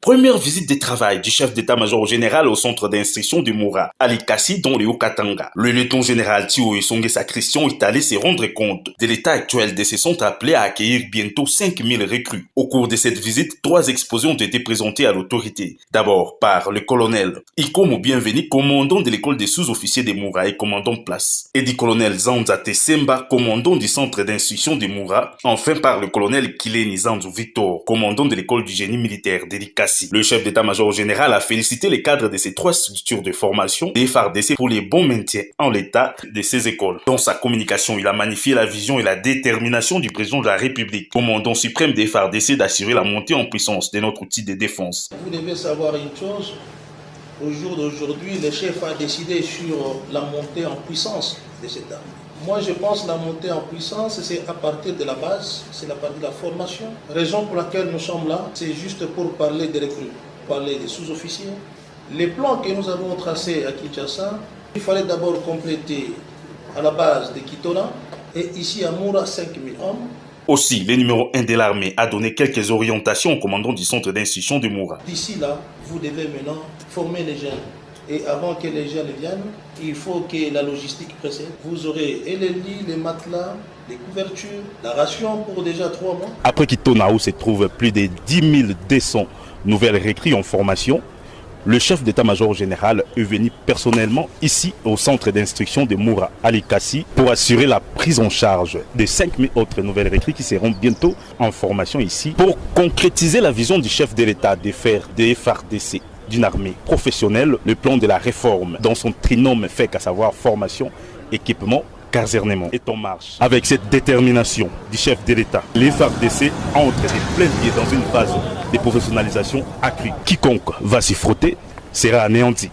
Première visite de travail du chef d'état-major général au centre d'instruction de Moura, Ali Kassi, dans le Haut-Katanga. Le lieutenant général Thio Esonge Sacristian est allé se rendre compte de l'état actuel de ce centre appelé à accueillir bientôt 5000 recrues. Au cours de cette visite, 3 exposés ont été présentés à l'autorité. D'abord par le colonel Ikomo Bienvenu, commandant de l'école des sous-officiers de Moura et commandant de place, et du colonel Zanzate Semba, commandant du centre d'instruction de Moura, enfin par le colonel Kileni Zanzu Victor, commandant de l'école du génie militaire d'Eli Kassi. Le chef d'état-major général a félicité les cadres de ces 3 structures de formation des FARDC pour les bons maintien en l'état de ces écoles. Dans sa communication, il a magnifié la vision et la détermination du président de la République, commandant suprême des FARDC, d'assurer la montée en puissance de notre outil de défense. Vous devez savoir une chose, au jour d'aujourd'hui, le chef a décidé sur la montée en puissance de cette armée. Moi, je pense que la montée en puissance, c'est à partir de la base, c'est la partie de la formation. Raison pour laquelle nous sommes là, c'est juste pour parler des recrues, parler des sous-officiers. Les plans que nous avons tracés à Kinshasa, il fallait d'abord compléter à la base de Kitona et ici à Moura 5000 hommes. Aussi, le numéro 1 de l'armée a donné quelques orientations au commandant du centre d'instruction de Moura. D'ici là, vous devez maintenant former les jeunes. Et avant que les jeunes viennent, il faut que la logistique précède. Vous aurez et les lits, les matelas, les couvertures, la ration pour déjà 3 mois. Après Kitona, où se trouvent plus de 10 200 nouvelles recrues en formation, le chef d'état-major général est venu personnellement ici au centre d'instruction de Moura, Ali Kassi, pour assurer la prise en charge des 5000 autres nouvelles recrues qui seront bientôt en formation ici, pour concrétiser la vision du chef de l'État de faire des FARDC d'une armée professionnelle, le plan de la réforme dans son trinôme fait, à savoir formation, équipement, casernement est en marche. Avec cette détermination du chef de l'État, les FARDC entrent de plein pied dans une phase de professionnalisation accrue. Quiconque va s'y frotter sera anéanti.